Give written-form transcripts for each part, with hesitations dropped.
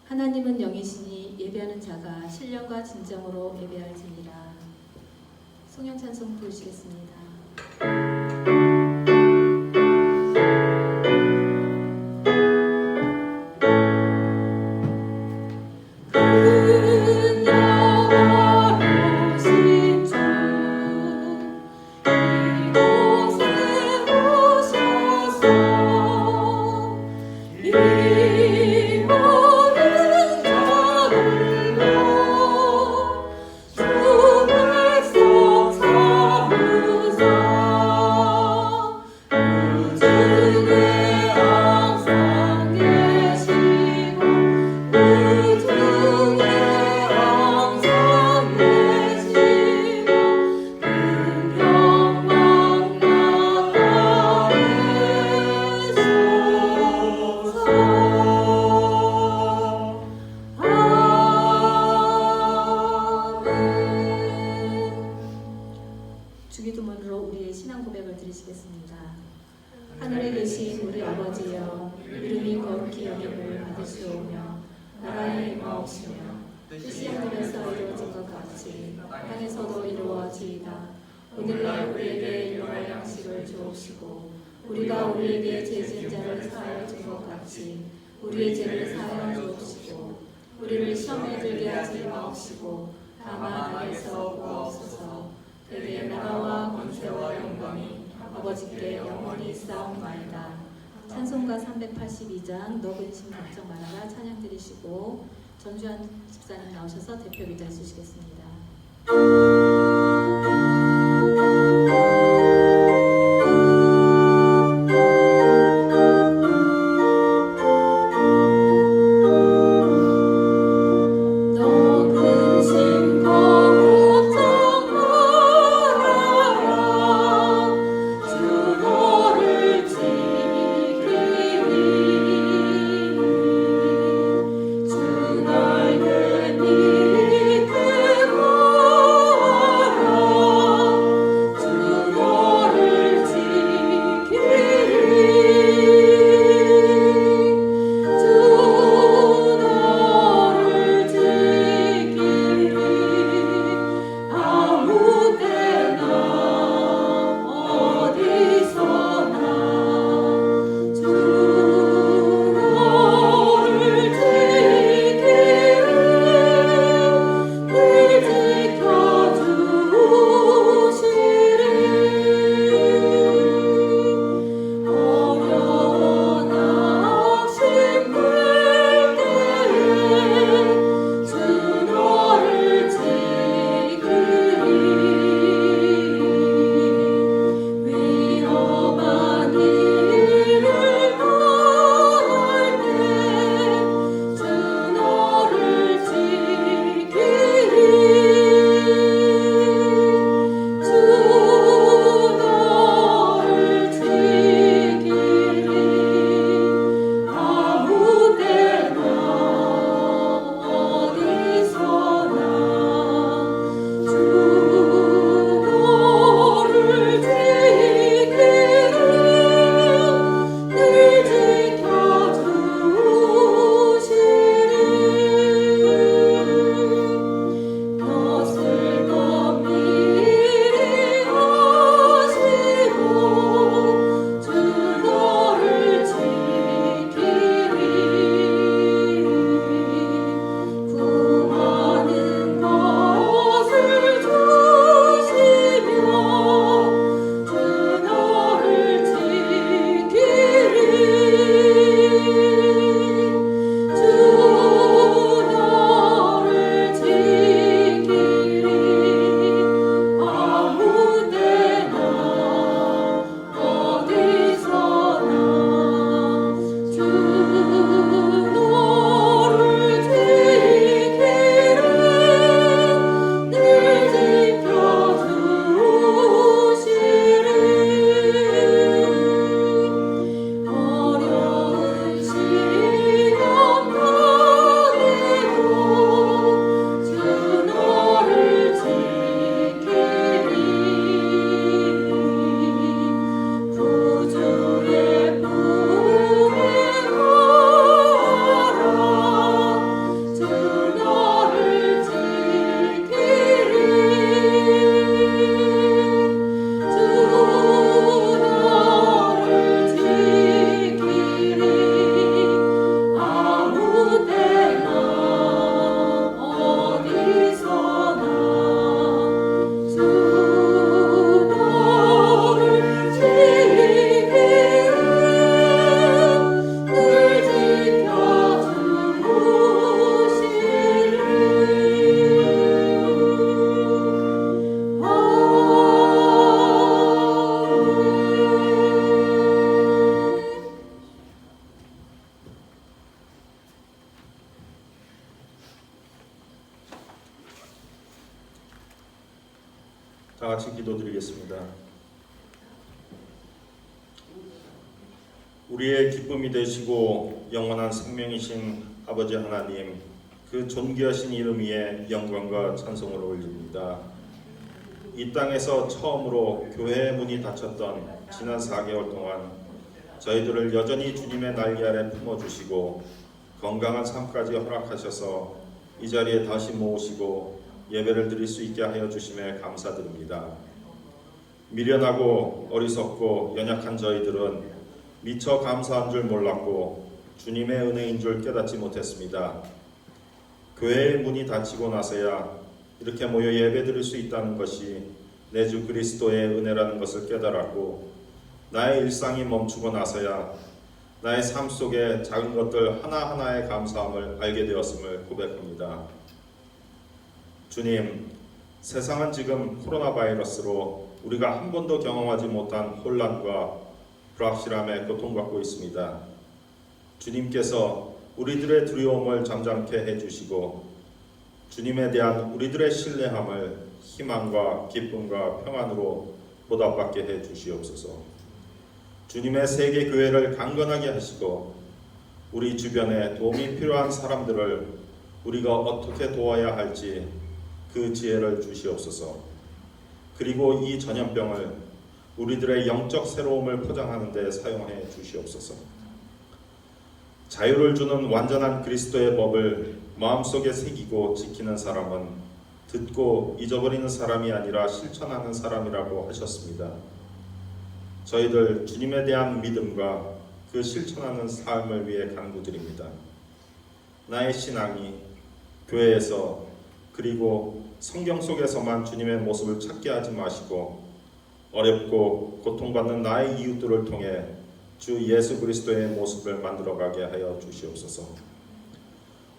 하나님은 영이시니 예배하는 자가 신령과 진정으로 예배할지니라. 송영 찬송 부르시겠습니다. 주기도문으로 우리의 신앙 고백을 드리시겠습니다. 하늘에 계신 우리 아버지여, 이름이 거룩히 여김을 받으시오며 나라의 임하옵시며 뜻이 하늘에서 이루어진 것 같이 땅에서도 이루어지이다. 오늘날 우리에게 일용할 양식을 주옵시고 우리가 우리에게 죄 지은 자를 사하여 준 것 같이 우리의 죄를 사하여 주옵시고 우리를 시험에 들게 하지 마옵시고 다만 악에서 구하옵소서. 대개 나라와 권세와 영광이 아버지께 영원히 있사옵나이다. 찬송가 382장 너 근심 걱정 말아라 찬양 드리시고 전주환 집사님 나오셔서 대표 기도 해주시겠습니다. 주 기도드리겠습니다. 우리의 기쁨이 되시고 영원한 생명이신 아버지 하나님, 그 존귀하신 이름 위에 영광과 찬송을 올립니다. 이 땅에서 처음으로 교회의 문이 닫혔던 지난 4개월 동안 저희들을 여전히 주님의 날개 아래 품어주시고 건강한 삶까지 허락하셔서 이 자리에 다시 모으시고 예배를 드릴 수 있게 하여 주심에 감사드립니다. 미련하고 어리석고 연약한 저희들은 미처 감사한 줄 몰랐고 주님의 은혜인 줄 깨닫지 못했습니다. 교회의 문이 닫히고 나서야 이렇게 모여 예배 드릴 수 있다는 것이 내 주 그리스도의 은혜라는 것을 깨달았고, 나의 일상이 멈추고 나서야 나의 삶 속에 작은 것들 하나하나의 감사함을 알게 되었음을 고백합니다. 주님, 세상은 지금 코로나 바이러스로 우리가 한 번도 경험하지 못한 혼란과 불확실함에 고통받고 있습니다. 주님께서 우리들의 두려움을 잠잠케 해주시고 주님에 대한 우리들의 신뢰함을 희망과 기쁨과 평안으로 보답받게 해주시옵소서. 주님의 세계 교회를 강건하게 하시고 우리 주변에 도움이 필요한 사람들을 우리가 어떻게 도와야 할지 그 지혜를 주시옵소서. 그리고 이 전염병을 우리들의 영적 새로움을 포장하는 데 사용해 주시옵소서. 자유를 주는 완전한 그리스도의 법을 마음속에 새기고 지키는 사람은 듣고 잊어버리는 사람이 아니라 실천하는 사람이라고 하셨습니다. 저희들 주님에 대한 믿음과 그 실천하는 삶을 위해 간구드립니다. 나의 신앙이 교회에서 그리고 성경 속에서만 주님의 모습을 찾게 하지 마시고 어렵고 고통받는 나의 이웃들을 통해 주 예수 그리스도의 모습을 만들어가게 하여 주시옵소서.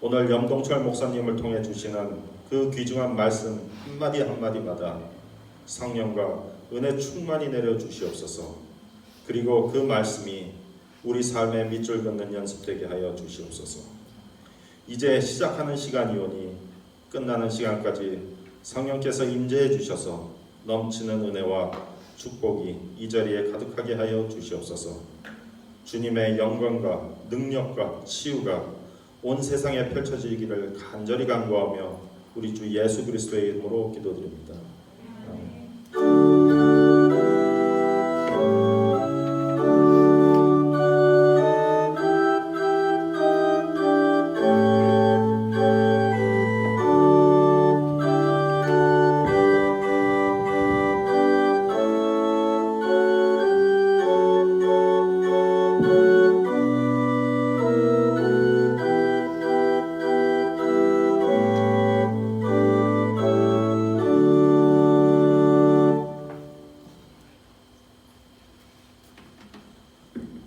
오늘 염동철 목사님을 통해 주시는 그 귀중한 말씀 한마디 한마디마다 성령과 은혜 충만히 내려 주시옵소서. 그리고 그 말씀이 우리 삶의 밑줄 긋는 연습되게 하여 주시옵소서. 이제 시작하는 시간이오니 끝나는 시간까지 성령께서 임재해 주셔서 넘치는 은혜와 축복이 이 자리에 가득하게 하여 주시옵소서. 주님의 영광과 능력과 치유가 온 세상에 펼쳐지기를 간절히 간구하며 우리 주 예수 그리스도의 이름으로 기도드립니다. 아멘.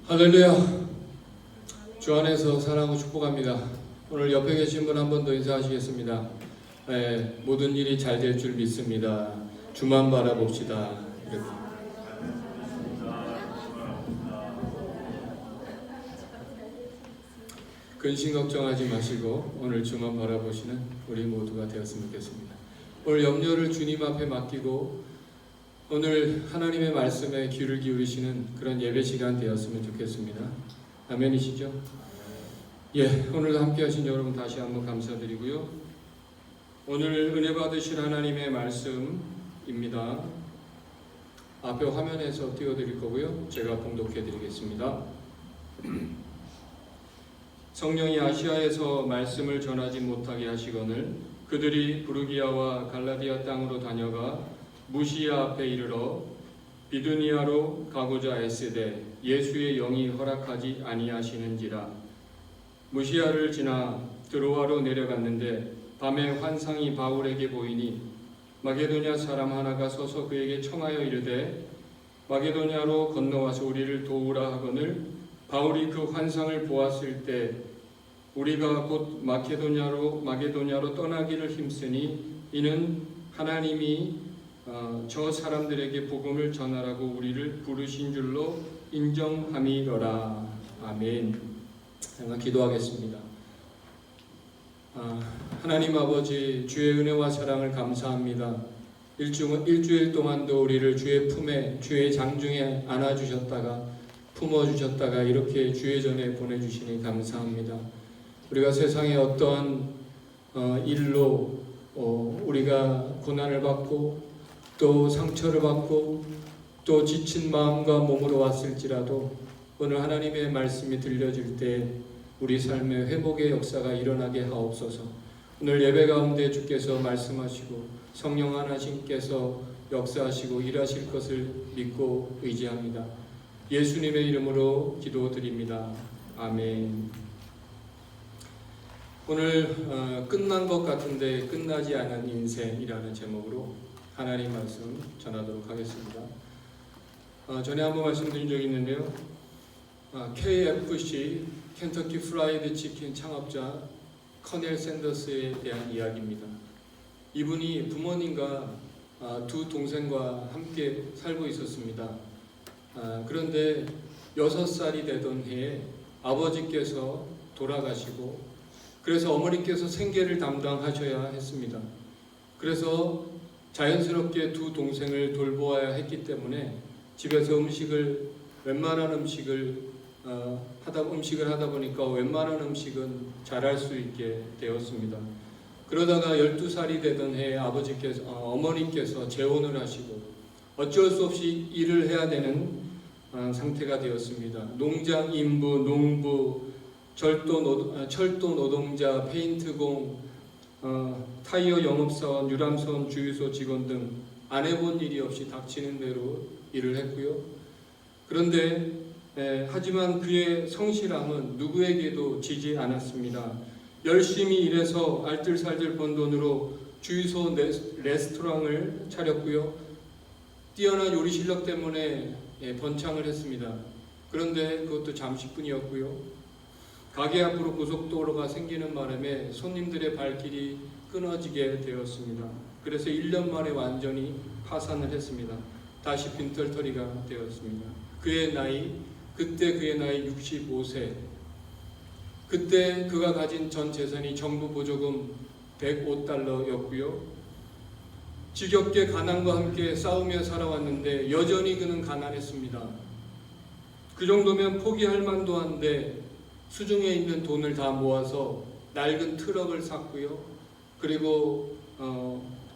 할렐루야. 주 안에서 사랑하고 축복합니다. 오늘 옆에 계신 분 한 번 더 인사하시겠습니다. 모든 일이 잘 될 줄 믿습니다. 주만 바라봅시다. 이렇게. 근심 걱정하지 마시고 오늘 주만 바라보시는 우리 모두가 되었으면 좋겠습니다. 오늘 염려를 주님 앞에 맡기고 오늘 하나님의 말씀에 귀를 기울이시는 그런 예배 시간 되었으면 좋겠습니다. 아멘이시죠? 예, 오늘도 함께 하신 여러분 다시 한번 감사드리고요. 오늘 은혜 받으실 하나님의 말씀입니다. 앞에 화면에서 띄워드릴 거고요. 제가 봉독해 드리겠습니다. 성령이 아시아에서 말씀을 전하지 못하게 하시거늘 그들이 부르기아와 갈라디아 땅으로 다녀가 무시아 앞에 이르러 비두니아로 가고자 애쓰되 예수의 영이 허락하지 아니하시는지라. 무시아를 지나 드로아로 내려갔는데 밤에 환상이 바울에게 보이니 마게도냐 사람 하나가 서서 그에게 청하여 이르되 마게도냐로 건너와서 우리를 도우라 하거늘 바울이 그 환상을 보았을 때 우리가 곧 마게도냐로 떠나기를 힘쓰니 이는 하나님이 저 사람들에게 복음을 전하라고 우리를 부르신 줄로 인정함이더라. 아멘. 제가 기도하겠습니다. 하나님 아버지, 주의 은혜와 사랑을 감사합니다. 일주일 동안도 우리를 주의 품에, 주의 장중에 안아주셨다가 품어주셨다가 이렇게 주의 전에 보내주시니 감사합니다. 우리가 세상의 어떠한 일로 우리가 고난을 받고 또 상처를 받고 또 지친 마음과 몸으로 왔을지라도 오늘 하나님의 말씀이 들려질 때 우리 삶의 회복의 역사가 일어나게 하옵소서. 오늘 예배 가운데 주께서 말씀하시고 성령 하나님께서 역사하시고 일하실 것을 믿고 의지합니다. 예수님의 이름으로 기도드립니다. 아멘. 오늘 끝난 것 같은데 끝나지 않은 인생이라는 제목으로 하나님 말씀 전하도록 하겠습니다. 전에 한번 말씀드린 적이 있는데요. KFC 켄터키 프라이드 치킨 창업자 커넬 샌더스에 대한 이야기입니다. 이분이 부모님과 두 동생과 함께 살고 있었습니다. 그런데 6살이 되던 해에 아버지께서 돌아가시고 그래서 어머니께서 생계를 담당하셔야 했습니다. 그래서 자연스럽게 두 동생을 돌보아야 했기 때문에 집에서 웬만한 음식을 하다 보니까 웬만한 음식은 잘할 수 있게 되었습니다. 그러다가 12살이 되던 해에 어머니께서 재혼을 하시고 어쩔 수 없이 일을 해야 되는 상태가 되었습니다. 농장 인부, 농부, 철도 노동자, 페인트공, 타이어 영업사원, 유람선 주유소 직원 등 안 해본 일이 없이 닥치는 대로 일을 했고요. 그런데 하지만 그의 성실함은 누구에게도 지지 않았습니다. 열심히 일해서 알뜰살뜰 번 돈으로 주유소 레스토랑을 차렸고요. 뛰어난 요리 실력 때문에 번창을 했습니다. 그런데 그것도 잠시뿐이었고요. 가게 앞으로 고속도로가 생기는 바람에 손님들의 발길이 끊어지게 되었습니다. 그래서 1년 만에 완전히 파산을 했습니다. 다시 빈털터리가 되었습니다. 그때 그의 나이 65세. 그때 그가 가진 전 재산이 정부 보조금 $105였고요. 지겹게 가난과 함께 싸우며 살아왔는데 여전히 그는 가난했습니다. 그 정도면 포기할 만도 한데 수중에 있는 돈을 다 모아서 낡은 트럭을 샀고요. 그리고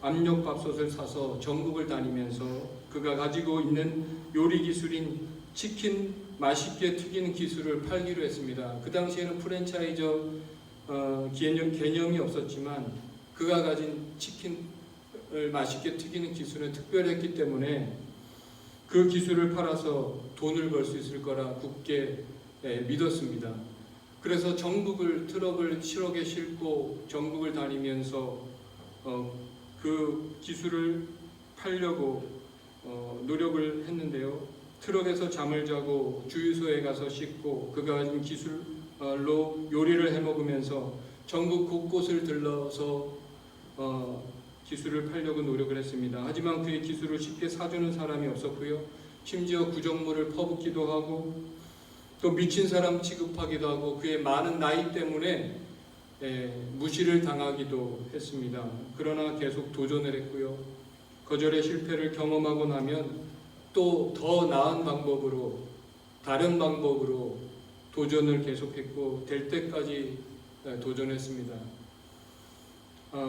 압력밥솥을 사서 전국을 다니면서 그가 가지고 있는 요리 기술인 치킨 맛있게 튀기는 기술을 팔기로 했습니다. 그 당시에는 프랜차이저 개념이 없었지만 그가 가진 치킨을 맛있게 튀기는 기술은 특별했기 때문에 그 기술을 팔아서 돈을 벌 수 있을 거라 굳게 믿었습니다. 그래서 트럭을 실어게 싣고 전국을 다니면서 그 기술을 팔려고 노력을 했는데요. 트럭에서 잠을 자고 주유소에 가서 씻고 그가 가진 기술로 요리를 해먹으면서 전국 곳곳을 들러서 기술을 팔려고 노력을 했습니다. 하지만 그의 기술을 쉽게 사주는 사람이 없었고요. 심지어 구정물을 퍼붓기도 하고 또 미친 사람 취급하기도 하고 그의 많은 나이 때문에 무시를 당하기도 했습니다. 그러나 계속 도전을 했고요. 거절의 실패를 경험하고 나면 또 더 나은 방법으로 다른 방법으로 도전을 계속했고 될 때까지 도전했습니다.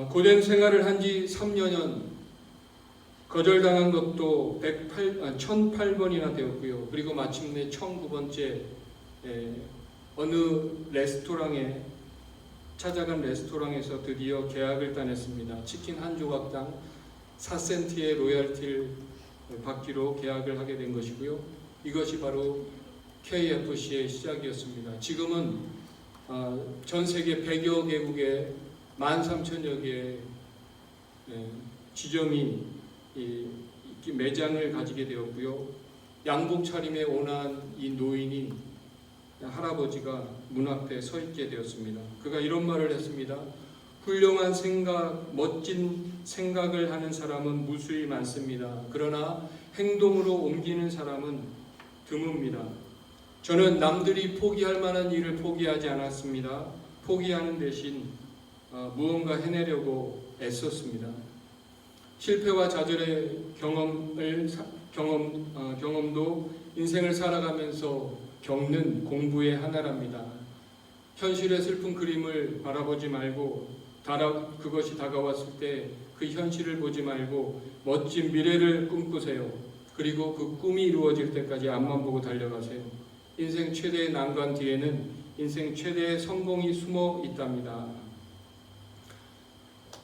고된 생활을 한 지 3년 거절당한 것도 1008번이나 되었고요. 그리고 마침내 1009번째 어느 레스토랑에 찾아간 레스토랑에서 드디어 계약을 따냈습니다. 치킨 한 조각당 4센트의 로열티를 받기로 계약을 하게 된 것이고요. 이것이 바로 KFC의 시작이었습니다. 지금은 전 세계 100여 개국에 13,000여 개의 지점이 매장을 가지게 되었고요. 양복 차림에 온한 이 노인이 할아버지가 문 앞에 서 있게 되었습니다. 그가 이런 말을 했습니다. 훌륭한 생각, 멋진 생각을 하는 사람은 무수히 많습니다. 그러나 행동으로 옮기는 사람은 드뭅니다. 저는 남들이 포기할 만한 일을 포기하지 않았습니다. 포기하는 대신 무언가 해내려고 애썼습니다. 실패와 좌절의 경험도 인생을 살아가면서 겪는 공부의 하나랍니다. 현실의 슬픈 그림을 바라보지 말고 그것이 다가왔을 때 그 현실을 보지 말고 멋진 미래를 꿈꾸세요. 그리고 그 꿈이 이루어질 때까지 앞만 보고 달려가세요. 인생 최대의 난관 뒤에는 인생 최대의 성공이 숨어 있답니다.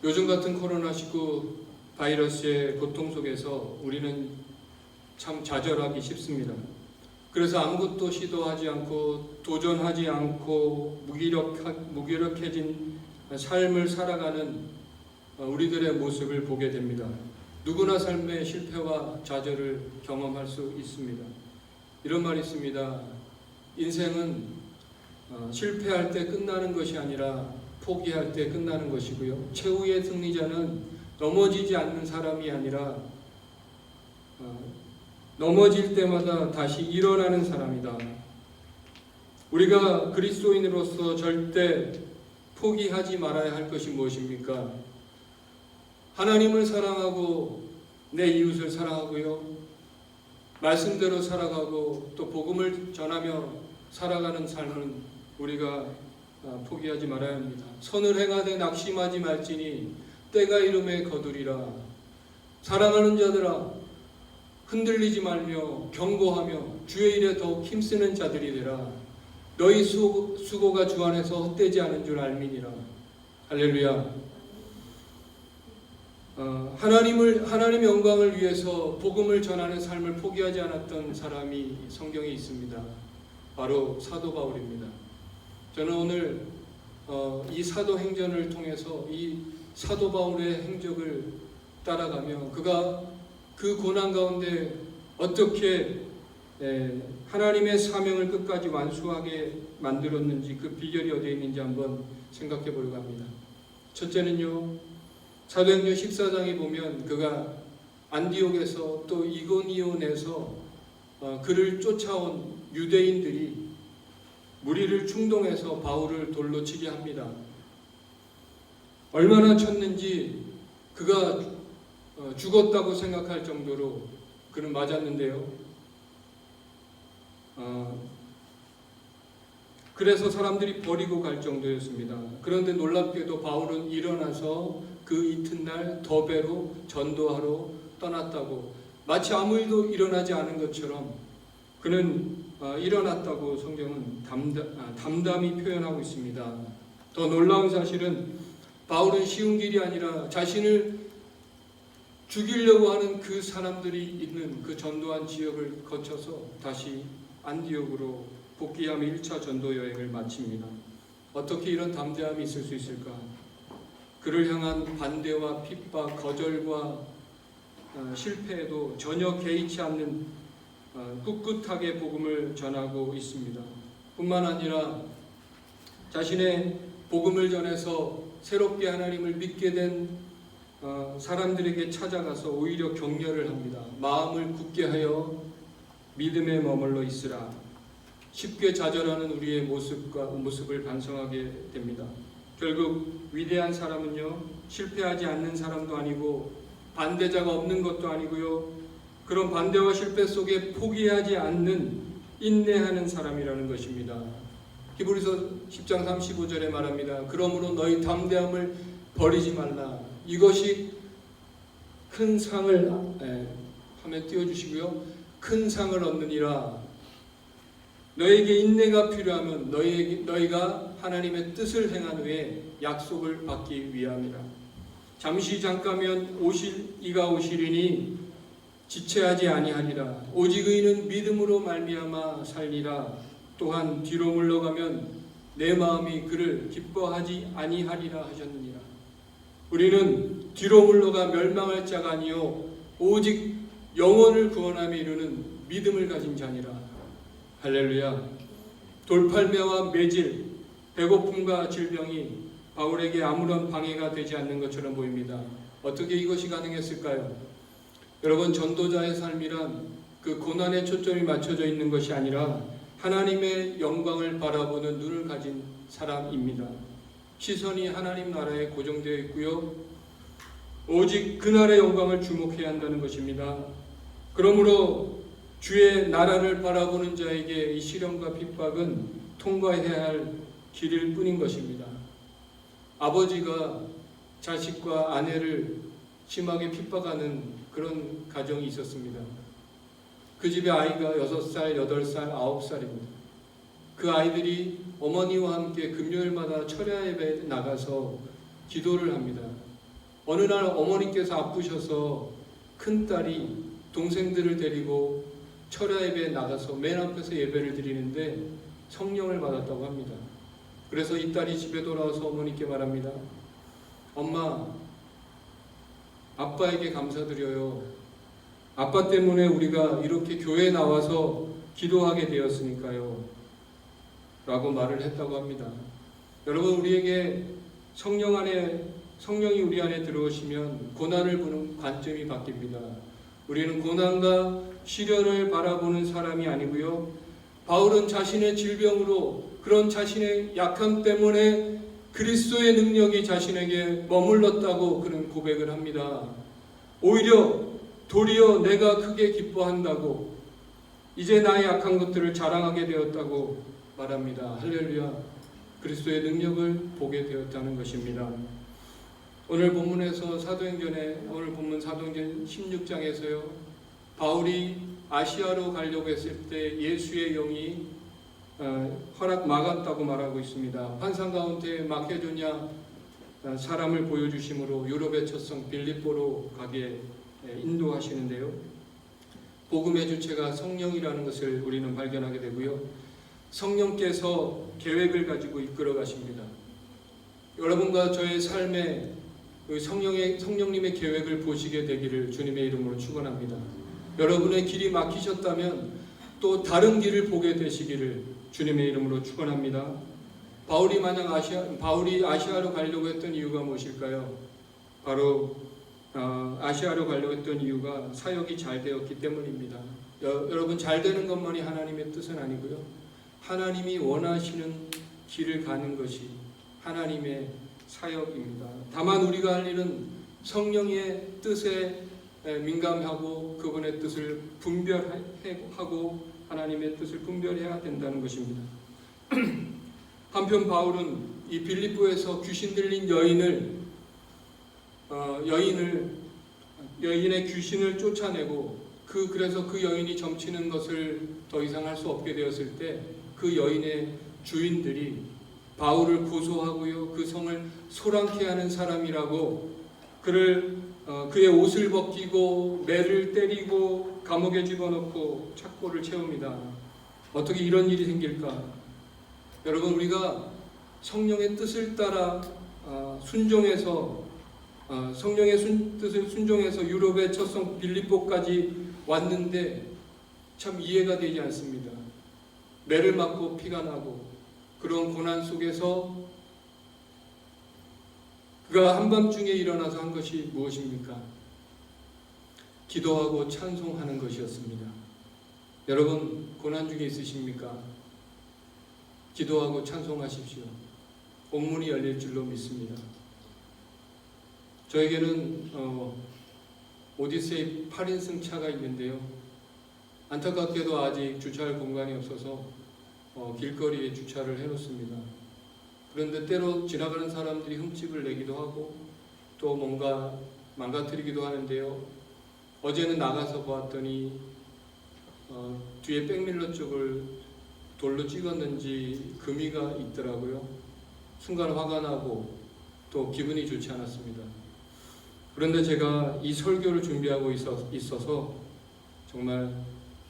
요즘 같은 코로나19 바이러스의 고통 속에서 우리는 참 좌절하기 쉽습니다. 그래서 아무것도 시도하지 않고 도전하지 않고 무기력해진 삶을 살아가는 우리들의 모습을 보게 됩니다. 누구나 삶의 실패와 좌절을 경험할 수 있습니다. 이런 말이 있습니다. 인생은 실패할 때 끝나는 것이 아니라 포기할 때 끝나는 것이고요. 최후의 승리자는 넘어지지 않는 사람이 아니라 넘어질 때마다 다시 일어나는 사람이다. 우리가 그리스도인으로서 절대 포기하지 말아야 할 것이 무엇입니까? 하나님을 사랑하고 내 이웃을 사랑하고요. 말씀대로 살아가고 또 복음을 전하며 살아가는 삶은 우리가 포기하지 말아야 합니다. 선을 행하되 낙심하지 말지니 때가 이름에 거두리라. 사랑하는 자들아, 흔들리지 말며 경고하며 주의 일에 더욱 힘쓰는 자들이 되라. 너희 수고가 주 안에서 헛되지 않은 줄 알미니라. 할렐루야. 하나님의 영광을 위해서 복음을 전하는 삶을 포기하지 않았던 사람이 성경에 있습니다. 바로 사도 바울입니다. 저는 오늘 이 사도행전을 통해서 이 사도 바울의 행적을 따라가며 그가 그 고난 가운데 어떻게 하나님의 사명을 끝까지 완수하게 만들었는지 그 비결이 어디에 있는지 한번 생각해 보려고 합니다. 첫째는요, 사도행전 14장에 보면 그가 안디옥에서 또 이고니온에서 그를 쫓아온 유대인들이 무리를 충동해서 바울을 돌로 치게 합니다. 얼마나 쳤는지 그가 죽었다고 생각할 정도로 그는 맞았는데요. 그래서 사람들이 버리고 갈 정도였습니다. 그런데 놀랍게도 바울은 일어나서 그 이튿날 더베로 전도하러 떠났다고, 마치 아무 일도 일어나지 않은 것처럼 그는 일어났다고 성경은 담담히 표현하고 있습니다. 더 놀라운 사실은 바울은 쉬운 길이 아니라 자신을 죽이려고 하는 그 사람들이 있는 그 전도한 지역을 거쳐서 다시 안디옥으로 복귀하며 1차 전도 여행을 마칩니다. 어떻게 이런 담대함이 있을 수 있을까? 그를 향한 반대와 핍박, 거절과 실패에도 전혀 개의치 않는 꿋꿋하게 복음을 전하고 있습니다. 뿐만 아니라 자신의 복음을 전해서 새롭게 하나님을 믿게 된 사람들에게 찾아가서 오히려 격려를 합니다. 마음을 굳게 하여 믿음에 머물러 있으라. 쉽게 좌절하는 우리의 모습을 반성하게 됩니다. 결국 위대한 사람은요, 실패하지 않는 사람도 아니고 반대자가 없는 것도 아니고요, 그런 반대와 실패 속에 포기하지 않는 인내하는 사람이라는 것입니다. 히브리서 10장 35절에 말합니다. 그러므로 너희 담대함을 버리지 말라. 이것이 큰 상을 화면 띄워주시고요. 큰 상을 얻느니라. 너에게 인내가 필요하면 너희가 하나님의 뜻을 행한 후에 약속을 받기 위함이라. 잠시 잠깐면 이가 오시리니 지체하지 아니하리라. 오직 의인은 믿음으로 말미암아 살리라. 또한 뒤로 물러가면 내 마음이 그를 기뻐하지 아니하리라 하셨느니라. 우리는 뒤로 물러가 멸망할 자가 아니요 오직 영혼을 구원함에 이르는 믿음을 가진 자니라. 할렐루야. 돌팔매와 매질, 배고픔과 질병이 바울에게 아무런 방해가 되지 않는 것처럼 보입니다. 어떻게 이것이 가능했을까요? 여러분, 전도자의 삶이란 그 고난에 초점이 맞춰져 있는 것이 아니라 하나님의 영광을 바라보는 눈을 가진 사람입니다. 시선이 하나님 나라에 고정되어 있고요. 오직 그날의 영광을 주목해야 한다는 것입니다. 그러므로 주의 나라를 바라보는 자에게 이 시련과 핍박은 통과해야 할 길일 뿐인 것입니다. 아버지가 자식과 아내를 심하게 핍박하는 그런 가정이 있었습니다. 그 집에 아이가 6살, 8살, 9살입니다. 그 아이들이 어머니와 함께 금요일마다 철야 예배에 나가서 기도를 합니다. 어느 날 어머니께서 아프셔서 큰딸이 동생들을 데리고 철야 예배에 나가서 맨 앞에서 예배를 드리는데 성령을 받았다고 합니다. 그래서 이 딸이 집에 돌아와서 어머니께 말합니다. 엄마, 아빠에게 감사드려요. 아빠 때문에 우리가 이렇게 교회에 나와서 기도하게 되었으니까요. 라고 말을 했다고 합니다. 여러분, 우리에게 성령이 우리 안에 들어오시면 고난을 보는 관점이 바뀝니다. 우리는 고난과 시련을 바라보는 사람이 아니고요. 바울은 자신의 질병으로, 그런 자신의 약함 때문에 그리스도의 능력이 자신에게 머물렀다고 그런 고백을 합니다. 도리어 내가 크게 기뻐한다고, 이제 나의 약한 것들을 자랑하게 되었다고 말합니다. 할렐루야. 그리스도의 능력을 보게 되었다는 것입니다. 오늘 본문에서 오늘 본문 사도행전 16장에서요. 바울이 아시아로 가려고 했을 때 예수의 영이 막았다고 말하고 있습니다. 환상 가운데 마케도냐 사람을 보여주심으로 유럽의 첫성 빌립보로 가게 인도하시는데요. 복음의 주체가 성령이라는 것을 우리는 발견하게 되고요. 성령께서 계획을 가지고 이끌어 가십니다. 여러분과 저의 삶에 성령님의 계획을 보시게 되기를 주님의 이름으로 축원합니다. 여러분의 길이 막히셨다면 또 다른 길을 보게 되시기를 주님의 이름으로 축원합니다. 바울이 아시아로 가려고 했던 이유가 무엇일까요? 바로 아시아로 가려고 했던 이유가 사역이 잘 되었기 때문입니다. 여러분, 잘 되는 것만이 하나님의 뜻은 아니고요. 하나님이 원하시는 길을 가는 것이 하나님의 사역입니다. 다만 우리가 할 일은 성령의 뜻에 민감하고 그분의 뜻을 분별하고 하나님의 뜻을 분별해야 된다는 것입니다. 한편 바울은 이 빌립보에서 귀신 들린 여인의 귀신을 쫓아내고 그래서 그 여인이 점치는 것을 더 이상 할 수 없게 되었을 때 그 여인의 주인들이 바울을 고소하고요, 그 성을 소란케 하는 사람이라고 그의 옷을 벗기고 매를 때리고 감옥에 집어넣고 착고를 채웁니다. 어떻게 이런 일이 생길까? 여러분, 우리가 성령의 뜻을 따라 성령의 뜻을 순종해서 유럽의 첫성 빌립보까지 왔는데 참 이해가 되지 않습니다. 매를 맞고 피가 나고 그런 고난 속에서 그가 한밤중에 일어나서 한 것이 무엇입니까? 기도하고 찬송하는 것이었습니다. 여러분, 고난 중에 있으십니까? 기도하고 찬송하십시오. 옥문이 열릴 줄로 믿습니다. 저에게는 오디세이 8인승 차가 있는데요. 안타깝게도 아직 주차할 공간이 없어서 길거리에 주차를 해놓습니다. 그런데 때로 지나가는 사람들이 흠집을 내기도 하고 또 뭔가 망가뜨리기도 하는데요. 어제는 나가서 보았더니 뒤에 백밀러 쪽을 돌로 찍었는지 금이가 있더라고요. 순간 화가 나고 또 기분이 좋지 않았습니다. 그런데 제가 이 설교를 준비하고 있어서 정말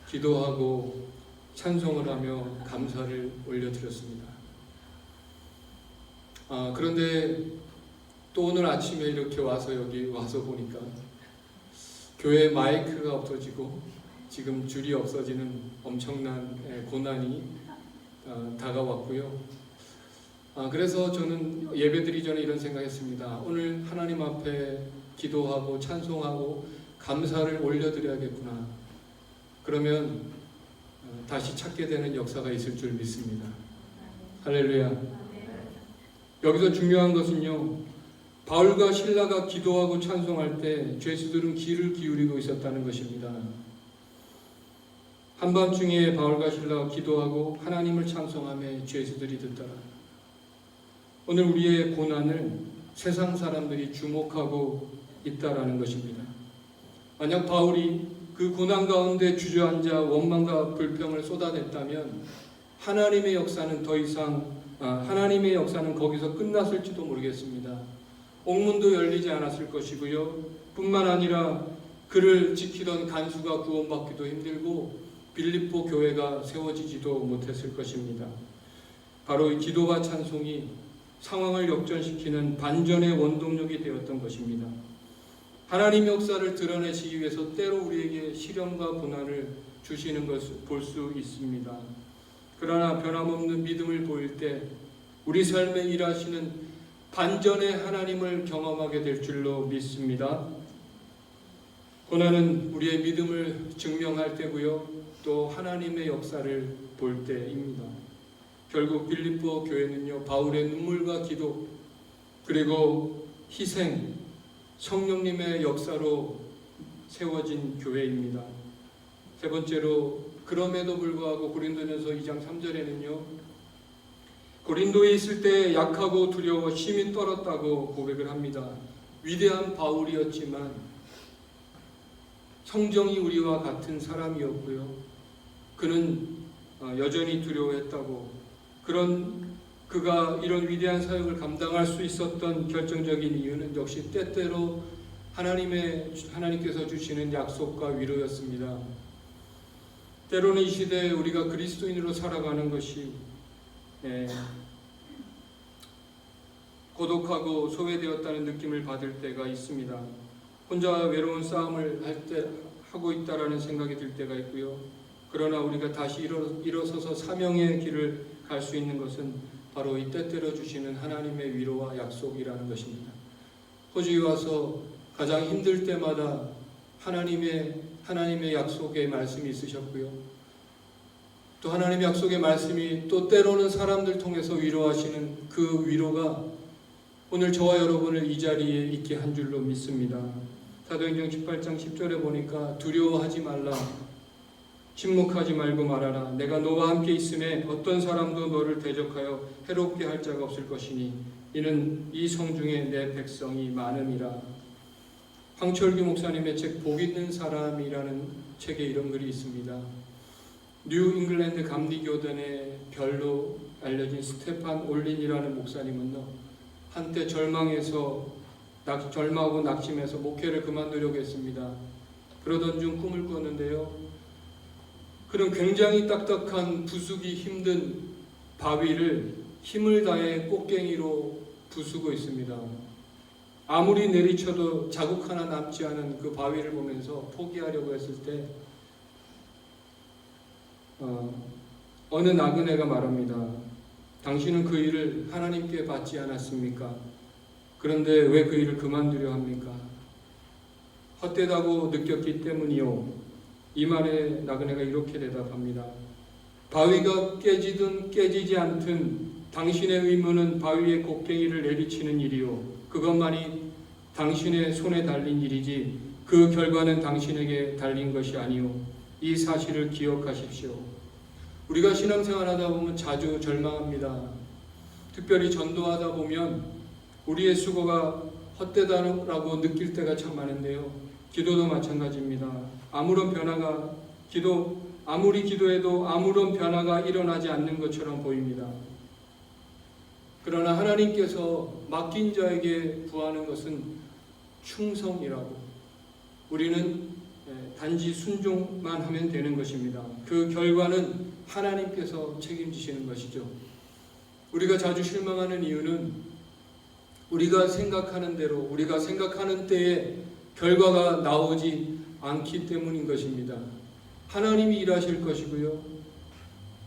기도하고 찬송을 하며 감사를 올려드렸습니다. 그런데 또 오늘 아침에 이렇게 여기 와서 보니까 교회 마이크가 없어지고 지금 줄이 없어지는 엄청난 고난이 다가왔고요. 그래서 저는 예배드리기 전에 이런 생각했습니다. 오늘 하나님 앞에 기도하고 찬송하고 감사를 올려드려야겠구나. 그러면 다시 찾게 되는 역사가 있을 줄 믿습니다. 할렐루야. 여기서 중요한 것은요, 바울과 실라가 기도하고 찬송할 때 죄수들은 귀를 기울이고 있었다는 것입니다. 한밤중에 바울과 실라가 기도하고 하나님을 찬송하며 죄수들이 듣더라. 오늘 우리의 고난을 세상 사람들이 주목하고 있다라는 것입니다. 만약 바울이 그 고난 가운데 주저앉아 원망과 불평을 쏟아냈다면 하나님의 역사는 하나님의 역사는 거기서 끝났을지도 모르겠습니다. 옥문도 열리지 않았을 것이고요. 뿐만 아니라 그를 지키던 간수가 구원받기도 힘들고 빌립보 교회가 세워지지도 못했을 것입니다. 바로 이 기도와 찬송이 상황을 역전시키는 반전의 원동력이 되었던 것입니다. 하나님의 역사를 드러내시기 위해서 때로 우리에게 시련과 고난을 주시는 것을 볼 수 있습니다. 그러나 변함없는 믿음을 보일 때 우리 삶에 일하시는 반전의 하나님을 경험하게 될 줄로 믿습니다. 고난은 우리의 믿음을 증명할 때고요. 또 하나님의 역사를 볼 때입니다. 결국 빌립보 교회는요, 바울의 눈물과 기도 그리고 희생, 성령님의 역사로 세워진 교회입니다. 세 번째로 그럼에도 불구하고 고린도전서 2장 3절에는요. 고린도에 있을 때 약하고 두려워 힘이 떨었다고 고백을 합니다. 위대한 바울이었지만 성정이 우리와 같은 사람이었고요. 그는 여전히 두려워했다고 그가 이런 위대한 사역을 감당할 수 있었던 결정적인 이유는 역시 때때로 하나님께서 주시는 약속과 위로였습니다. 때로는 이 시대에 우리가 그리스도인으로 살아가는 것이 고독하고 소외되었다는 느낌을 받을 때가 있습니다. 혼자 외로운 싸움을 하고 있다라는 생각이 들 때가 있고요. 그러나 우리가 다시 일어서서 사명의 길을 갈 수 있는 것은 바로 이 때때로 주시는 하나님의 위로와 약속이라는 것입니다. 호주에 와서 가장 힘들 때마다 하나님의 약속의 말씀이 있으셨고요. 또 하나님의 약속의 말씀이 또 때로는 사람들 통해서 위로하시는 그 위로가 오늘 저와 여러분을 이 자리에 있게 한 줄로 믿습니다. 사도행전 18장 10절에 보니까 두려워하지 말라, 침묵하지 말고 말하라. 내가 너와 함께 있음에 어떤 사람도 너를 대적하여 해롭게 할 자가 없을 것이니 이는 이 성중에 내 백성이 많음이라. 황철규 목사님의 책 복 있는 사람이라는 책에 이런 글이 있습니다. 뉴 잉글랜드 감리교단의 별로 알려진 스테판 올린이라는 목사님은요, 한때 절망하고 낙심해서 목회를 그만두려고 했습니다. 그러던 중 꿈을 꿨는데요, 그런 굉장히 딱딱한 부수기 힘든 바위를 힘을 다해 꽃갱이로 부수고 있습니다. 아무리 내리쳐도 자국 하나 남지 않은 그 바위를 보면서 포기하려고 했을 때 어느 나그네가 말합니다. 당신은 그 일을 하나님께 받지 않았습니까? 그런데 왜 그 일을 그만두려 합니까? 헛되다고 느꼈기 때문이요. 이 말에 나그네가 이렇게 대답합니다. 바위가 깨지든 깨지지 않든 당신의 의무는 바위의 곡괭이를 내리치는 일이요. 그것만이 당신의 손에 달린 일이지 그 결과는 당신에게 달린 것이 아니요. 이 사실을 기억하십시오. 우리가 신앙생활 하다 보면 자주 절망합니다. 특별히 전도하다 보면 우리의 수고가 헛되다라고 느낄 때가 참 많은데요. 기도도 마찬가지입니다. 아무리 기도해도 아무런 변화가 일어나지 않는 것처럼 보입니다. 그러나 하나님께서 맡긴 자에게 구하는 것은 충성이라고, 우리는 단지 순종만 하면 되는 것입니다. 그 결과는 하나님께서 책임지시는 것이죠. 우리가 자주 실망하는 이유는 우리가 생각하는 대로, 우리가 생각하는 때에 결과가 나오지 않기 때문인 것입니다. 하나님이 일하실 것이고요.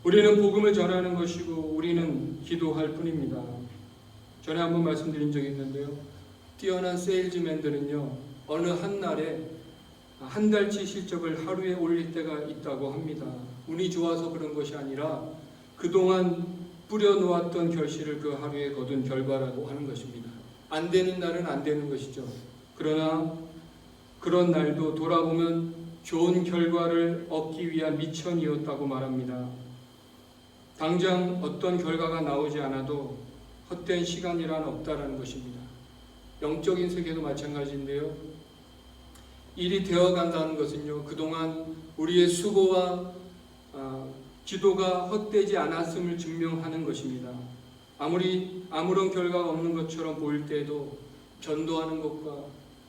우리는 복음을 전하는 것이고 우리는 기도할 뿐입니다. 전에 한번 말씀드린 적이 있는데요. 뛰어난 세일즈맨들은요, 어느 한 날에 한 달치 실적을 하루에 올릴 때가 있다고 합니다. 운이 좋아서 그런 것이 아니라 그동안 뿌려놓았던 결실을 그 하루에 거둔 결과라고 하는 것입니다. 안 되는 날은 안 되는 것이죠. 그러나 그런 날도 돌아보면 좋은 결과를 얻기 위한 미천이었다고 말합니다. 당장 어떤 결과가 나오지 않아도 헛된 시간이란 없다라는 것입니다. 영적인 세계도 마찬가지인데요. 일이 되어간다는 것은요, 그동안 우리의 수고와 기도가 헛되지 않았음을 증명하는 것입니다. 아무런 결과가 없는 것처럼 보일 때에도 전도하는 것과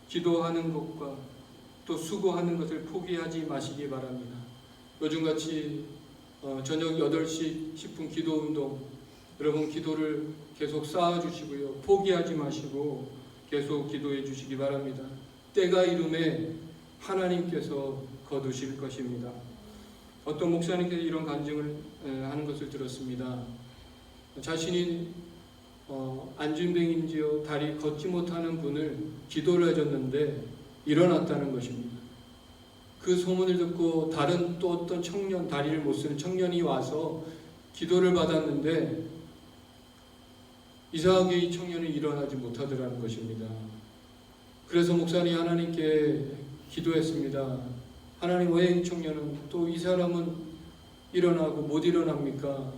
기도하는 것과 또 수고하는 것을 포기하지 마시기 바랍니다. 요즘같이 저녁 8시 10분 기도운동, 여러분 기도를 계속 쌓아주시고요. 포기하지 마시고 계속 기도해 주시기 바랍니다. 때가 이름에 하나님께서 거두실 것입니다. 어떤 목사님께서 이런 간증을 하는 것을 들었습니다. 자신이 안진뱅인지요 다리 걷지 못하는 분을 기도를 해줬는데 일어났다는 것입니다. 그 소문을 듣고 다른 또 어떤 청년, 다리를 못 쓰는 청년이 와서 기도를 받았는데 이상하게 이 청년이 일어나지 못하더라는 것입니다. 그래서 목사님이 하나님께 기도했습니다. 하나님, 왜 이 청년은 또 이 사람은 일어나고 못 일어납니까?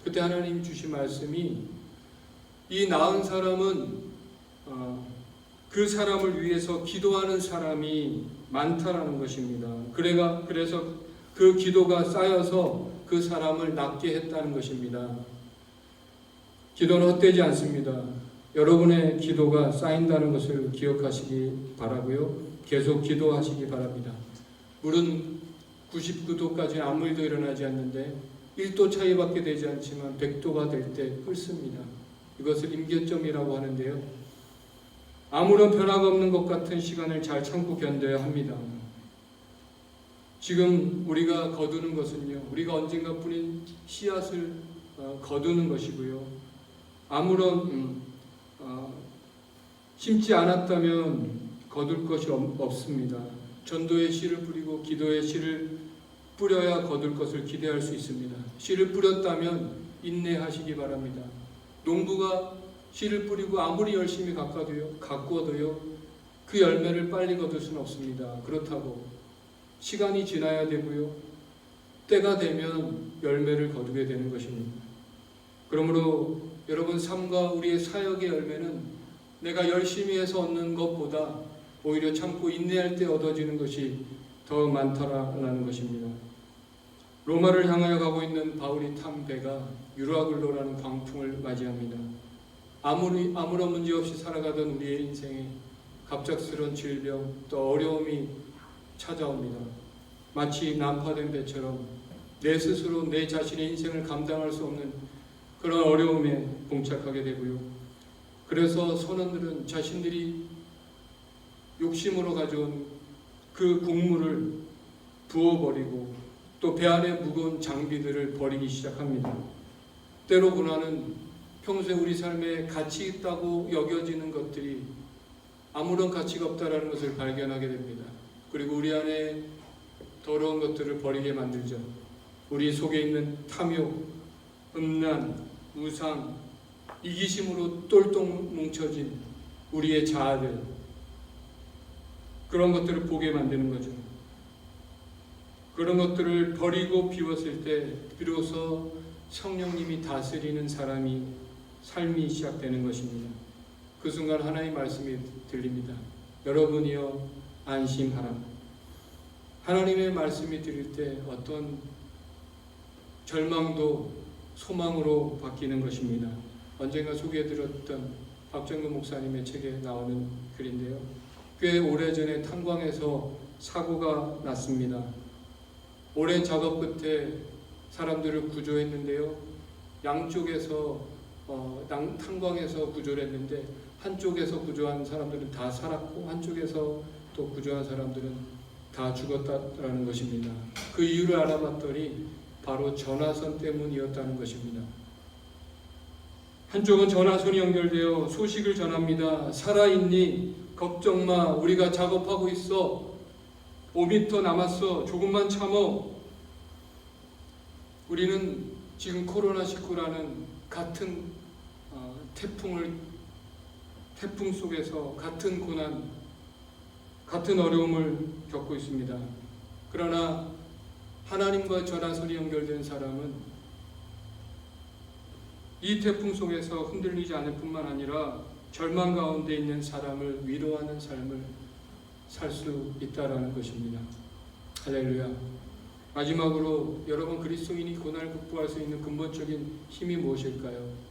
그때 하나님 주신 말씀이, 이 나은 사람은 그 사람을 위해서 기도하는 사람이 많다라는 것입니다. 그래서 그 기도가 쌓여서 그 사람을 낫게 했다는 것입니다. 기도는 헛되지 않습니다. 여러분의 기도가 쌓인다는 것을 기억하시기 바라고요. 계속 기도하시기 바랍니다. 물은 99도까지 아무 일도 일어나지 않는데 1도 차이밖에 되지 않지만 100도가 될 때 끓습니다. 이것을 임계점이라고 하는데요. 아무런 변화가 없는 것 같은 시간을 잘 참고 견뎌야 합니다. 지금 우리가 거두는 것은요, 우리가 언젠가 뿌린 씨앗을 거두는 것이고요. 아무런 심지 않았다면 거둘 것이 없습니다. 전도의 씨를 뿌리고 기도의 씨를 뿌려야 거둘 것을 기대할 수 있습니다. 씨를 뿌렸다면 인내하시기 바랍니다. 농부가 씨를 뿌리고 아무리 열심히 가꾸어도요 그 열매를 빨리 거둘 수는 없습니다. 그렇다고 시간이 지나야 되고요, 때가 되면 열매를 거두게 되는 것입니다. 그러므로 여러분 삶과 우리의 사역의 열매는 내가 열심히 해서 얻는 것보다 오히려 참고 인내할 때 얻어지는 것이 더 많다라는 것입니다. 로마를 향하여 가고 있는 바울이 탄 배가 유라굴로라는 광풍을 맞이합니다. 아무런 문제 없이 살아가던 우리의 인생에 갑작스런 질병 또 어려움이 찾아옵니다. 마치 난파된 배처럼 내 스스로 내 자신의 인생을 감당할 수 없는 그런 어려움에 봉착하게 되고요. 그래서 선원들은 자신들이 욕심으로 가져온 그 곡물을 부어버리고 또 배 안에 무거운 장비들을 버리기 시작합니다. 때로 고난은 평소에 우리 삶에 가치 있다고 여겨지는 것들이 아무런 가치가 없다는 것을 발견하게 됩니다. 그리고 우리 안에 더러운 것들을 버리게 만들죠. 우리 속에 있는 탐욕, 음란, 우상, 이기심으로 똘똘 뭉쳐진 우리의 자아들, 그런 것들을 보게 만드는 거죠. 그런 것들을 버리고 비웠을 때 비로소 성령님이 다스리는 삶이 시작되는 것입니다. 그 순간 하나님의 말씀이 들립니다. 여러분이여 안심하라. 하나님의 말씀이 들릴 때 어떤 절망도 소망으로 바뀌는 것입니다. 언젠가 소개해드렸던 박정근 목사님의 책에 나오는 글인데요. 꽤 오래전에 탄광에서 사고가 났습니다. 오랜 작업 끝에 사람들을 구조했는데요. 양쪽에서 탄광에서 구조를 했는데 한쪽에서 구조한 사람들은 다 살았고 한쪽에서 또 구조한 사람들은 다 죽었다라는 것입니다. 그 이유를 알아봤더니 바로 전화선 때문이었다는 것입니다. 한쪽은 전화선이 연결되어 소식을 전합니다. 살아있니? 걱정 마. 우리가 작업하고 있어. 5m 남았어. 조금만 참어. 우리는 지금 코로나19라는 같은 태풍 속에서 같은 고난, 같은 어려움을 겪고 있습니다. 그러나 하나님과 전화선이 연결된 사람은 이 태풍 속에서 흔들리지 않을 뿐만 아니라 절망 가운데 있는 사람을 위로하는 삶을 살 수 있다라는 것입니다. 할렐루야. 마지막으로 여러분, 그리스도인이 고난을 극복할 수 있는 근본적인 힘이 무엇일까요?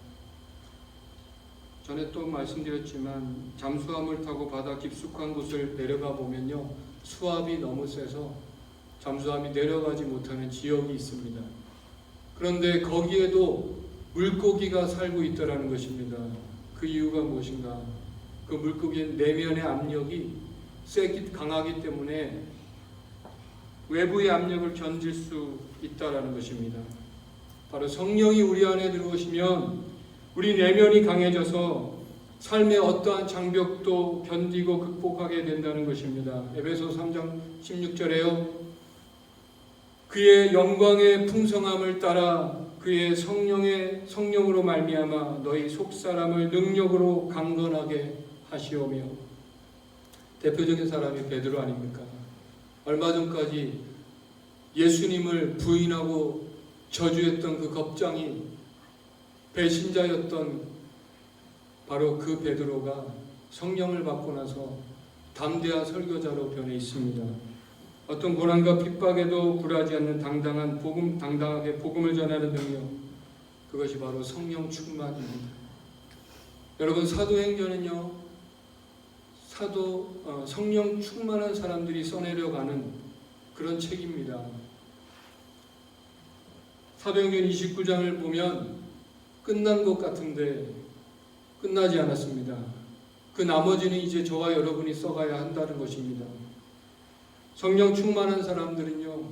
전에 또 말씀드렸지만 잠수함을 타고 바다 깊숙한 곳을 내려가 보면요, 수압이 너무 세서 잠수함이 내려가지 못하는 지역이 있습니다. 그런데 거기에도 물고기가 살고 있다는 것입니다. 그 이유가 무엇인가? 그 물고기의 내면의 압력이 강하기 때문에 외부의 압력을 견딜 수 있다는 것입니다. 바로 성령이 우리 안에 들어오시면 우리 내면이 강해져서 삶의 어떠한 장벽도 견디고 극복하게 된다는 것입니다. 에베소 3장 16절에요. 그의 영광의 풍성함을 따라 그의 성령으로 말미암아 너희 속사람을 능력으로 강건하게 하시오며. 대표적인 사람이 베드로 아닙니까? 얼마 전까지 예수님을 부인하고 저주했던 그 겁장이 배신자였던 바로 그 베드로가 성령을 받고 나서 담대한 설교자로 변해 있습니다. 어떤 고난과 핍박에도 굴하지 않는 당당하게 복음을 전하는 능력, 그것이 바로 성령 충만입니다. 여러분, 사도행전은요, 성령 충만한 사람들이 써내려가는 그런 책입니다. 사도행전 29장을 보면 끝난 것 같은데 끝나지 않았습니다. 그 나머지는 이제 저와 여러분이 써가야 한다는 것입니다. 성령 충만한 사람들은요,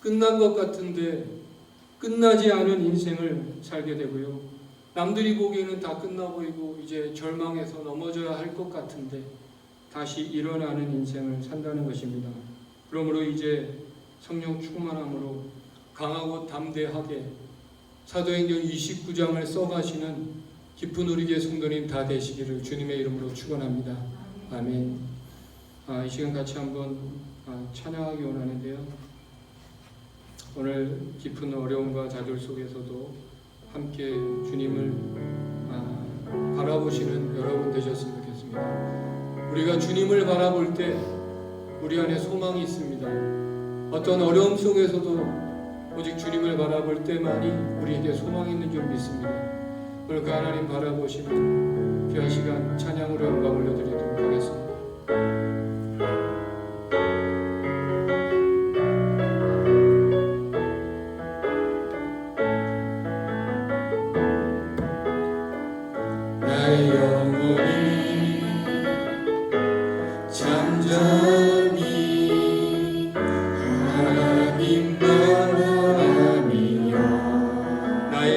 끝난 것 같은데 끝나지 않은 인생을 살게 되고요, 남들이 보기에는 다 끝나 보이고 이제 절망해서 넘어져야 할 것 같은데 다시 일어나는 인생을 산다는 것입니다. 그러므로 이제 성령 충만함으로 강하고 담대하게 사도행전 29장을 써가시는 기쁜 우리 교회 성도님 다 되시기를 주님의 이름으로 축원합니다. 아멘. 이 시간 같이 한번 찬양하기 원하는데요, 오늘 깊은 어려움과 좌절 속에서도 함께 주님을 바라보시는 여러분 되셨으면 좋겠습니다. 우리가 주님을 바라볼 때 우리 안에 소망이 있습니다. 어떤 어려움 속에서도 오직 주님을 바라볼 때만이 우리에게 소망이 있는 줄 믿습니다. 오늘 그 하나님 바라보시는 귀한 시간 찬양으로 영광 올려드리도록 하겠습니다. 나의 영혼이 잠잠히 하나님만 바라며 나의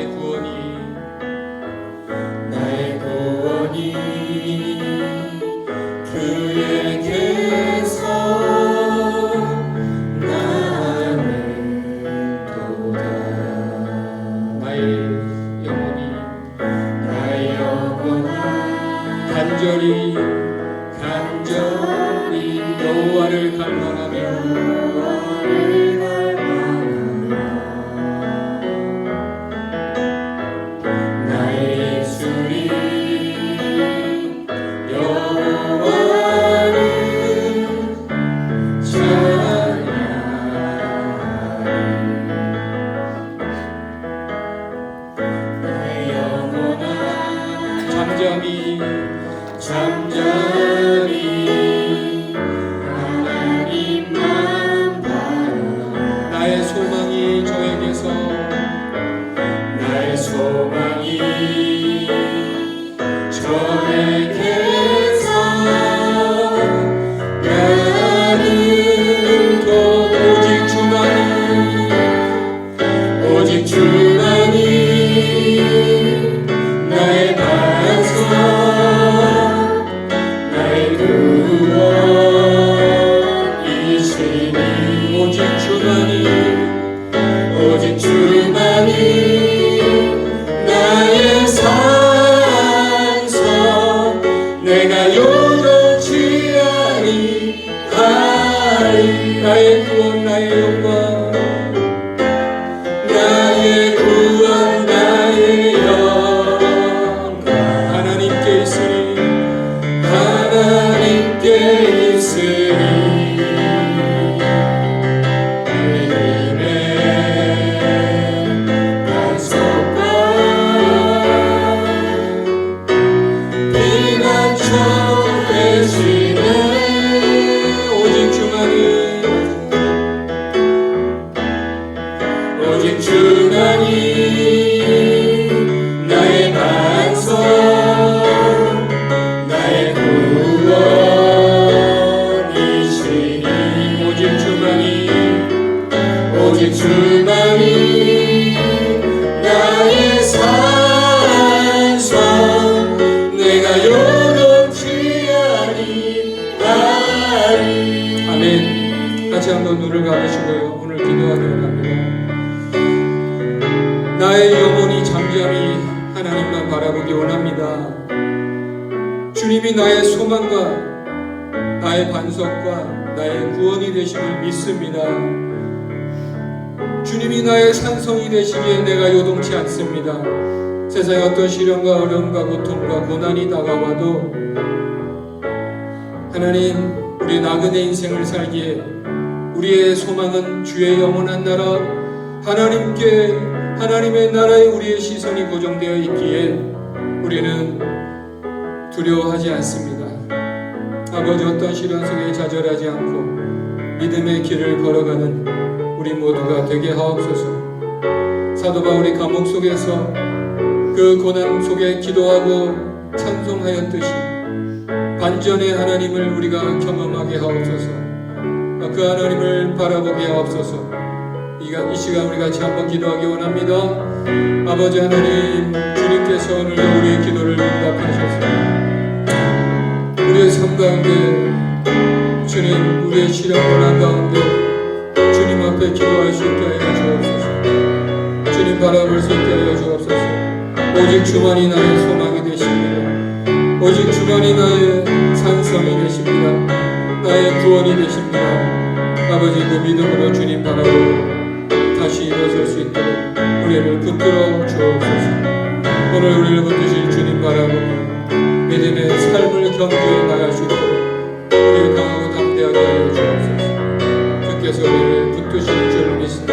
구원이 그에게서 나는도다. 나의 영혼아 간절히 여호와를 갈망하며 나의 입술이 여호와를 찬양하리. 나의 영혼아 잠잠히 나의 소망이 저에게서 나는 오직 주만이 나의 반석 나의 구원이시니 오직 주만이 나의 산성 산성 내가 요동치 아니하리. 아멘. 같이 한번 눈을 감으시고요, 오늘 기도하기 원합니다. 나의 영혼이 잠잠히 하나님만 바라보기 원합니다. 주님이 나의 소망과 나의 반석과 나의 구원이 되심을 믿습니다. 주님이 나의 산성이 되시기에 내가 요동치 않습니다. 세상의 어떤 시련과 어려움과 고통과 고난이 다가와도 하나님, 우리 나그네 인생을 살기에 우리의 소망은 주의 영원한 나라 하나님께, 하나님의 나라에 우리의 시선이 고정되어 있기에 우리는 두려워하지 않습니다. 아버지, 어떤 시련 속에 좌절하지 않고 믿음의 길을 걸어가는 우리 모두가 되게 하옵소서. 사도 바울이 감옥 속에서 그 고난 속에 기도하고 찬송하였듯이 반전의 하나님을 우리가 경험하게 하옵소서. 그 하나님을 바라보게 하옵소서. 이 시간 우리 같이 한번 기도하기 원합니다. 아버지 하나님, 주님께서 오늘도 우리의 기도를 응답하셔서 우리의 삶 가운데, 주님, 우리의 시련 고난 가운데 주님 앞에 기도할 수 있게 하여 주옵소서. 주님 바라볼 수 있게 하여 주옵소서. 오직 주만이 나의 소망이 되십니다. 오직 주만이 나의 산성이 되십니다. 나의 구원이 되십니다. 아버지, 그 믿음으로 주님 바라보고 다시 일어설 수 있도록 우리를 붙들어 주옵소서. 오늘 우리를 붙드실 주님 바라보며 믿음의 삶을 경주해 나갈 수 있도록 우리를 강하고 담대하게 하여 주옵소서. 주께서 우리를 붙드실 줄 믿습니다.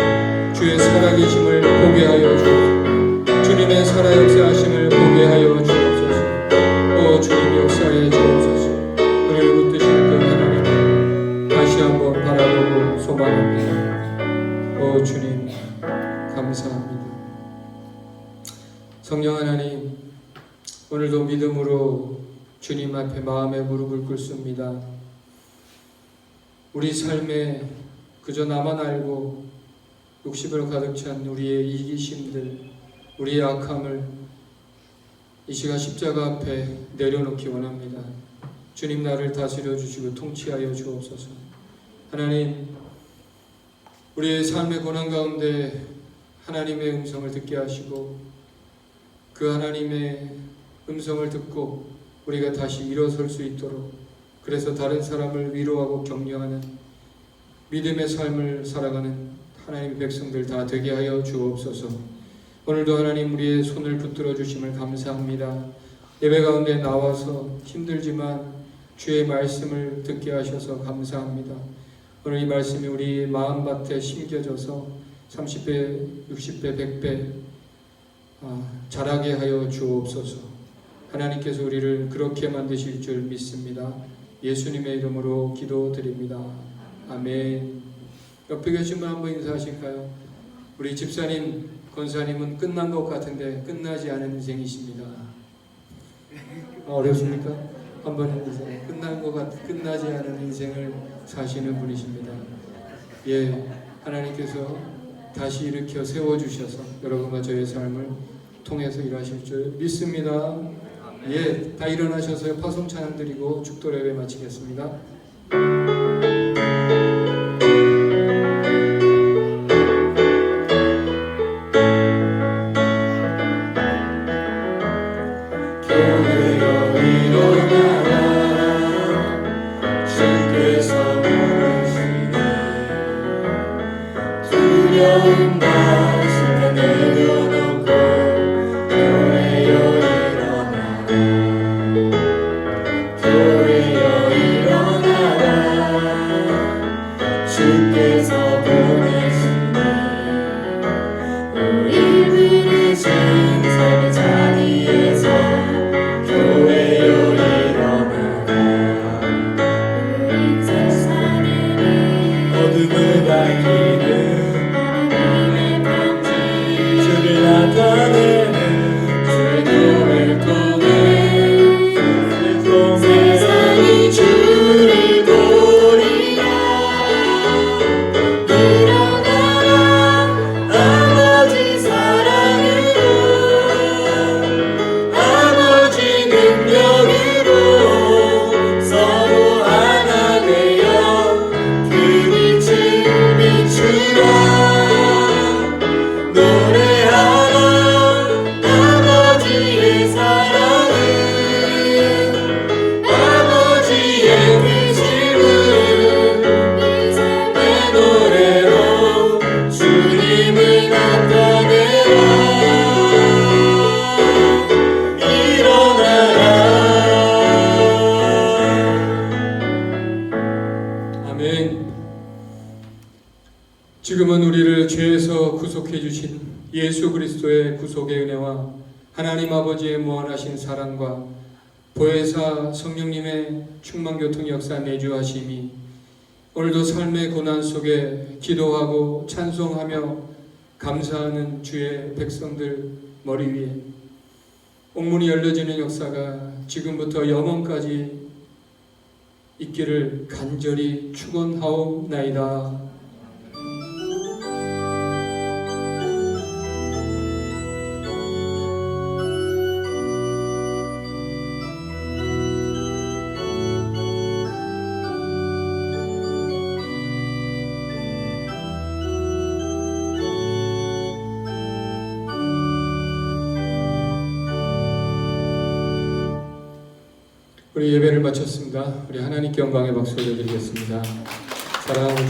주의 살아계심을 보게 하여 주옵소서. 주님의 살아 역사하심을 보게 하여 주옵소서. 오 주님, 역사해 주옵소서. 우리를 붙드실 그 하나님 다시 한번 바라보고 소망합니다. 오 주님, 감사합니다. 성령 하나님, 오늘도 믿음으로 주님 앞에 마음의 무릎을 꿇습니다. 우리 삶에 그저 나만 알고 욕심으로 가득 찬 우리의 이기심들, 우리의 악함을 이 시간 십자가 앞에 내려놓기 원합니다. 주님, 나를 다스려 주시고 통치하여 주옵소서. 하나님, 우리의 삶의 고난 가운데 하나님의 음성을 듣게 하시고 그 하나님의 음성을 듣고 우리가 다시 일어설 수 있도록, 그래서 다른 사람을 위로하고 격려하는 믿음의 삶을 살아가는 하나님의 백성들 다 되게 하여 주옵소서. 오늘도 하나님, 우리의 손을 붙들어 주심을 감사합니다. 예배 가운데 나와서 힘들지만 주의 말씀을 듣게 하셔서 감사합니다. 오늘 이 말씀이 우리 마음밭에 심겨져서 30배, 60배, 100배 자라게 하여 주옵소서. 하나님께서 우리를 그렇게 만드실 줄 믿습니다. 예수님의 이름으로 기도드립니다. 아멘. 옆에 계신 분 한번 인사하실까요? 우리 집사님, 권사님은 끝난 것 같은데 끝나지 않은 인생이십니다. 어렵습니까? 한번 해주세요. 끝나지 않은 인생을 사시는 분이십니다. 예, 하나님께서 다시 일으켜 세워주셔서 여러분과 저의 삶을 통해서 일하실 줄 믿습니다. 예, 다 일어나셔서 파송 찬양 드리고 축도 예배 마치겠습니다. 교회여 일어나 약속해 주신 예수 그리스도의 구속의 은혜와 하나님 아버지의 무한하신 사랑과 보혜사 성령님의 충만교통 역사 내주하심이 오늘도 삶의 고난 속에 기도하고 찬송하며 감사하는 주의 백성들 머리 위에 옥문이 열려지는 역사가 지금부터 영원까지 있기를 간절히 축원하옵나이다. 우리 예배를 마쳤습니다. 우리 하나님께 영광의 박수 올려드리겠습니다. 사랑하는